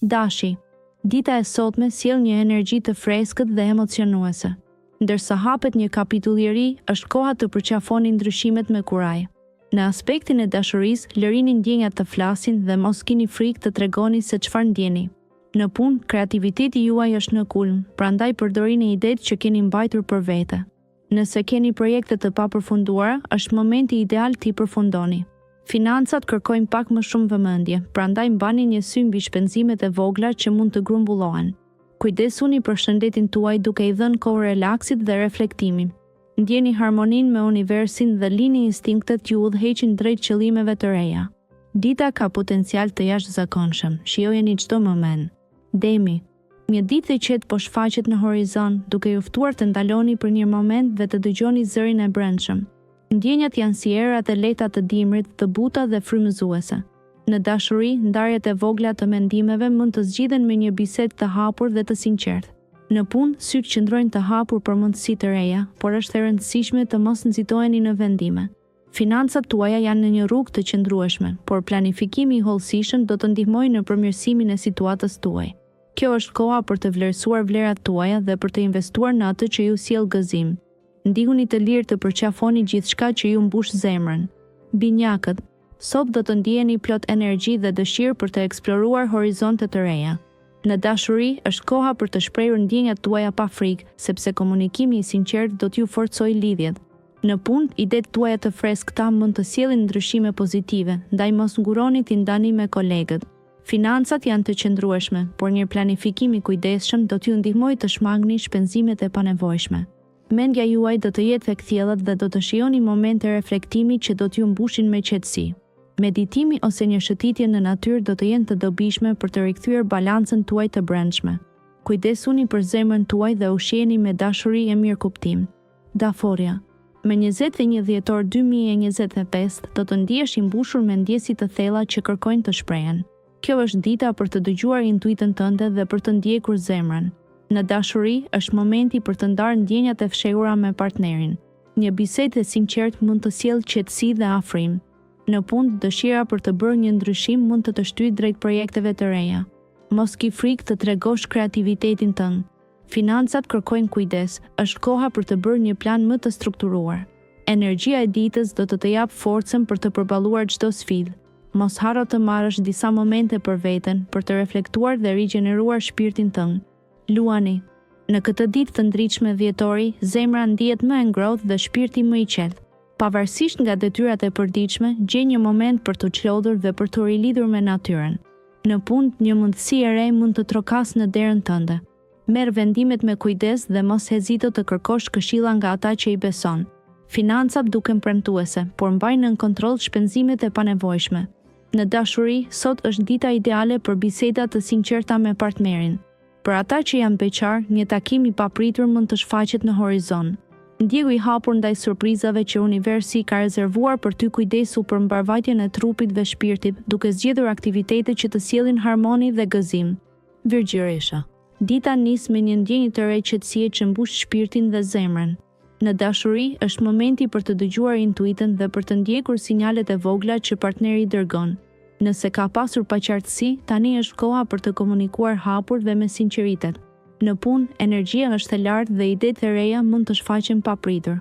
Dashi. Dita e sotme sjell një energji të freskët dhe emocionuese. Ndërsa hapet një kapitull i ri, është koha të përqafoni ndryshimet me kuraj. Në aspektin e dashurisë, lërini ndjenjat të flasin dhe mos keni frikë të tregoni se çfarë ndjeni. Në punë, kreativiteti juaj është në kulm, prandaj përdorini idetë që keni mbajtur për vete. Nëse keni projekte të papërfunduara, është momenti ideal t'i përfundoni. Financat kërkojnë pak më shumë vëmendje, prandaj mbani një sy mbi shpenzimet e vogla që mund të grumbullohen. Kujdesuni për shëndetin tuaj duke i dhënë kohë relaksit dhe reflektimit. Ndjeni harmoninë me universin dhe lini instinktet që ju udhëheqin drejt qëllimeve të reja. Dita ka potencial të jashtëzakonshëm, shijojeni çdo moment. Demi. Një ditë e qetë po shfaqet në horizont, duke ju ftuar të ndaloni për një moment dhe të dëgjoni zërin e brendshëm. Ndjenjat janë si erat e lehta të dimrit, të buta dhe frymëzuese. Në dashuri, ndarjet e vogla të mendimeve mund të zgjidhen me një bisedë të hapur dhe të sinqertë. Në punë, sytë qëndrojnë të hapur për mundësi të reja, por është e rëndësishme të mos nxitoheni në vendime. Financat tuaja janë në një rrugë të qëndrueshme, por planifikimi i hollësishëm do të ndihmojë në përmirësimin e situatës tuaj. Kjo është koha për të vlerësuar vlerat tuaja dhe për të investuar në atë që ju sjell gëzim. Ndihuni të lirë të përqafoni gjithçka që ju mbush zemrën. Binjakët, sot do të ndjeni plot energji dhe dëshirë për të eksploruar horizonte të reja. Në dashuri, është koha për të shprehur ndjenjat tuaja pa frikë, sepse komunikimi i sinqertë do t'ju forcojë lidhjet. Në punë, idetë tuaja të freskëta mund të sjellin ndryshime pozitive, ndaj mos nguroni t'i ndani me kolegët. Financat janë të qëndrueshme, por një planifikim i kujdesshëm do t'ju ndihmojë të shmangni shpenzimet e panevojshme. Mendja juaj do të jetë thellët dhe do të shijoni momente reflektimi që do t'ju mbushin me qetësi. Meditimi ose një shëtitje në natyrë do të jenë të dobishme për të rikthyer balancën tuaj të brendshme. Kujdesuni për zemrën tuaj dhe ushqiheni me dashuri e mirëkuptim. Daforia. Me 21 dhjetor 2025 do të ndihesh i mbushur me ndjesi të thella që kërkojnë të shprehen. Kjo është dita për të dëgjuar intuitën tënde dhe për të ndjekur zemrën. Në dashuri, është momenti për të ndarë ndjenjat e fshehura me partnerin. Një bisedë e sinqertë mund të sjellë qetësi dhe afrim. Në punë, dëshira për të bërë një ndryshim mund të shtyjë drejt projekteve të reja. Mos ki frikë të tregosh kreativitetin tënd. Financat kërkojnë kujdes, është koha për të bërë një plan më të strukturuar. Energjia e ditës do të japë forcën për të përballuar çdo sfidë. Mos harro të marrësh disa momente për veten, për të reflektuar dhe rigjeneruar shpirtin tënd. Luani. Në këtë ditë të ndritshme dhjetori, zemra ndihet më e ngrohtë dhe shpirti më i qetë. Pavarësisht nga detyrat e përditshme, gjej një moment për të çlodhur dhe për të rilidhur me natyrën. Në punë, një mundësi e re mund të trokasë në derën tënde. Merr vendimet me kujdes dhe mos hezito të kërkosh këshilla nga ata që i beson. Financat duken premtuese, por mbajnë në kontroll shpenzimet e panevojshme. Në dashuri, sot është dita ideale për biseda të sinqerta me partnerin. Për ata që janë beqar, një takim i papritur mund të shfaqet në horizont. Ndjegu i hapur ndaj surprizave që universi ka rezervuar për ty, kujdesu për mbarvajtjen e trupit dhe shpirtit, duke zgjedhur aktivitete që të sjellin harmoni dhe gëzim. Virgjëresha. Dita nis me një ndjenjë të re qetësie që mbush shpirtin dhe zemrën. Në dashuri, është momenti për të dëgjuar intuitën dhe për të ndjekur sinjalet e vogla që partneri dërgon. Nëse ka pasur paqartësi, tani është koha për të komunikuar hapur dhe me sinqeritet. Në punë, energjia është e lartë dhe idetë e reja mund të shfaqen papritur.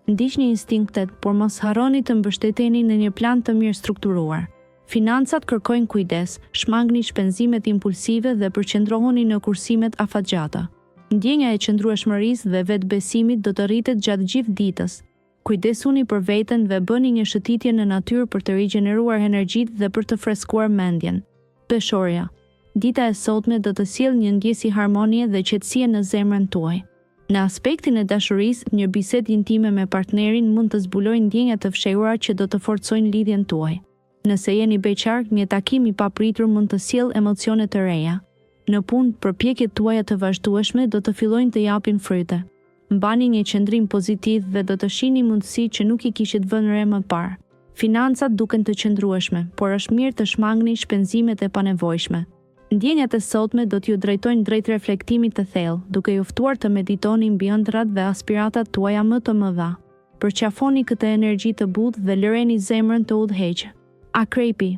Ndiqni instinktet, por mos harroni të mbështeteni në një plan të mirë strukturuar. Financat kërkojnë kujdes, shmangni shpenzimet impulsive dhe përqendrohuni në kursimet afatgjata. Ndjenja e qëndrueshmërisë dhe vetbesimit do të rritet gjatë gjithë ditës. Kujdesuni për veten dhe bëni një shëtitje në natyrë për të rigjeneruar energjitë dhe për të freskuar mendjen. Peshorja. Dita e sotme do të sjellë një ndjesë harmonie dhe qetësie në zemrën tuaj. Në aspektin e dashurisë, një bisedë intime me partnerin mund të zbulojë ndjenja të fshehura që do të forcojnë lidhjen tuaj. Nëse jeni beqar, një takim i papritur mund të sjellë emocione të reja. Në punë, përpjekjet tuaja të vazhdueshme do të fillojnë të japin fryte. Mbani një qëndrim pozitiv dhe do të shihni mundësi që nuk i kishit vënë re më parë. Financat duken të qëndrueshme, por është mirë të shmangni shpenzimet e panevojshme. Ndjenjat e sotme do t'ju drejtojnë drejt reflektimit të thellë, duke ju ftuar të meditoni mbi ëndrat dhe aspiratat tuaja më të mëdha. Përqafoni këtë energji të butë dhe lëreni zemrën të udhëheqë. Akrepi.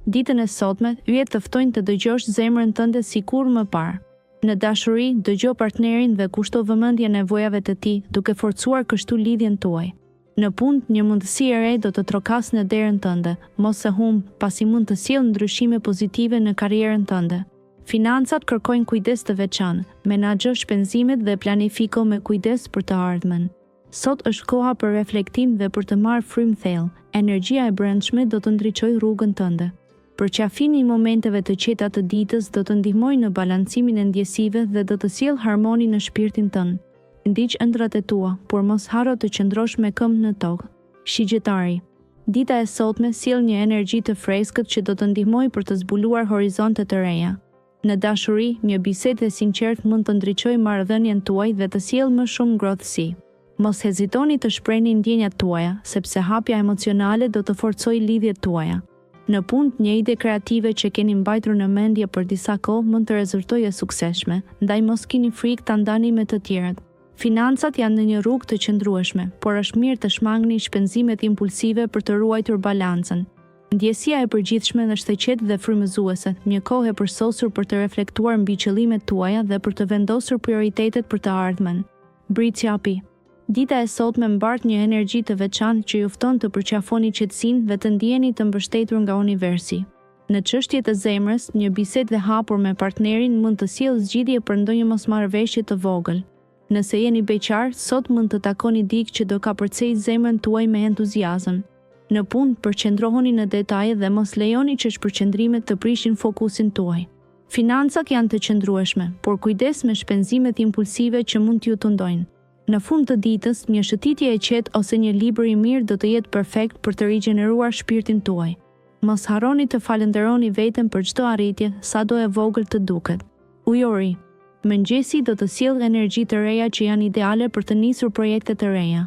Ditën e sotme, yjet të ftojnë të dëgjosh zemrën tënde sikur më parë. Në dashuri, dëgjo partnerin dhe kushto vëmendje nevojave të tij, duke forcuar kështu lidhjen tuaj. Në punë, një mundësi e re do të trokasë në derën tënde, mos e humb, pasi mund të sjellë ndryshime pozitive në karrierën tënde. Financat kërkojnë kujdes të veçantë, menaxho shpenzimet dhe planifiko me kujdes për të ardhmen. Sot është koha për reflektim dhe për të marrë frymë thellë. Energjia e brendshme do të ndriçojë rrugën tënde. Përqafimi i momenteve të qeta të ditës do të ndihmojë në balancimin e ndjesive dhe do të sjellë harmoni në shpirtin tënd. Ndiq ëndrat e tua, por mos harro të qëndrosh me këmbë në tokë. Shigjetari. Dita e sotme sjell një energji të freskët që do të ndihmojë për të zbuluar horizonte të reja. Në dashuri, një bisedë e sinqertë mund të ndriçojë marrëdhënien tuaj dhe të sjellë më shumë ngrohtësi. Mos hezitoni të shprehni ndjenjat tuaja, sepse hapja emocionale do të forcojë lidhjet tuaja. Në punë, një ide kreative që keni mbajtur në mendje për disa kohë mund të rezultojë e suksesshme, ndaj mos keni frikë ta ndani me të tjerët. Financat janë në një rrugë të qëndrueshme, por është mirë të shmangni shpenzimet impulsive për të ruajtur balancën. Ndjesia e përgjithshme është e qetë dhe frymëzuese, një kohë e përsosur për të reflektuar mbi qëllimet tuaja dhe për të vendosur prioritetet për të ardhmen. Britsjapi. Dita e sotme mbart një energji të veçantë që ju fton të përqafoni qetësinë dhe të ndjeni të mbështetur nga universi. Në çështje të zemrës, një bisedë e hapur me partnerin mund të sjellë zgjidhje për ndonjë mosmarrëveshje të vogël. Nëse jeni beqar, sot mund të takoni dikë që do ka përcejë zemrën tuaj me entuziazëm. Në punë, përqendrohuni në detaje dhe mos lejoni që shpërqendrimet të prishin fokusin tuaj. Financat janë të qëndrueshme, por kujdes me shpenzimet impulsive që mund t'ju tundojnë. Në fund të ditës, një shëtitje e qetë ose një libër i mirë do të jetë perfekt për të rigjeneruar shpirtin tuaj. Mos harroni të falënderoni veten për çdo arritje, sado e vogël të duket. Ujori. Mëngjesi do të sjellë energji të reja që janë ideale për të nisur projekte të reja.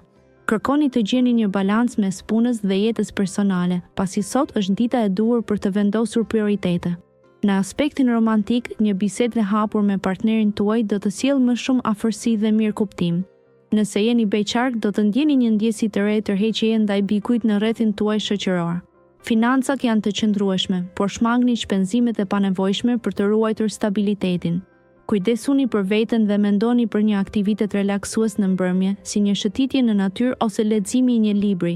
Kërkoni të gjeni një balans mes punës dhe jetës personale, pasi sot është dita e duhur për të vendosur prioritete. Në aspektin romantik, një bisedë e hapur me partnerin tuaj do të sjellë më shumë afërsi dhe mirëkuptim. Nëse jeni beqar, do të ndjeni një ndjesi të re tërheqjeje ndaj bikujt në rrethin tuaj shoqëror. Financat janë të qëndrueshme, por shmangni shpenzimet e panevojshme për të ruajtur stabilitetin. Kujdesuni për veten dhe mendoni për një aktivitet relaksues në mbrëmje, si një shëtitje në natyrë ose leximi i një libri.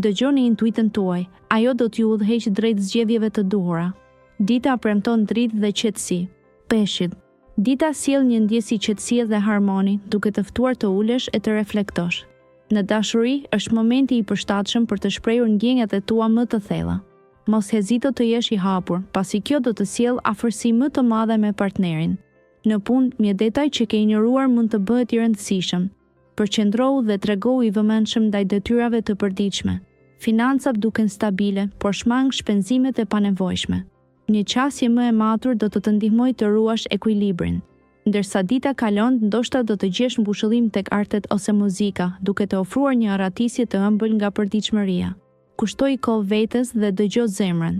Dëgjoni intuitën tuaj, ajo do t'ju udhëheqë drejt zgjedhjeve të duhura. Dita premton dritë dhe qetësi. Peshqit. Dita sjell një ndjesi qetësie dhe harmoni, duke të ftuar të ulesh e të reflektosh. Në dashuri, është momenti i përshtatshëm për të shprehur ndjenjat e tua më të thella. Mos hezito të jesh i hapur, pasi kjo do të sjellë afërsi më të madhe me partnerin. Në punë, një detaj që ke injoruar mund të bëhet i rëndësishëm. Përqendrohu dhe tregohu i vëmendshëm ndaj detyrave të përditshme. Financat duken stabile, por shmang shpenzimet e panevojshme. Një qasje më e matur do të ndihmojë të ruash ekuilibrin. Ndërsa dita kalon, ndoshta do të gjesh mbushëllim tek artet ose muzika, duke të ofruar një arratisje të ëmbël nga përditshmëria. Kushtoj kohë vetes dhe dëgjo zemrën.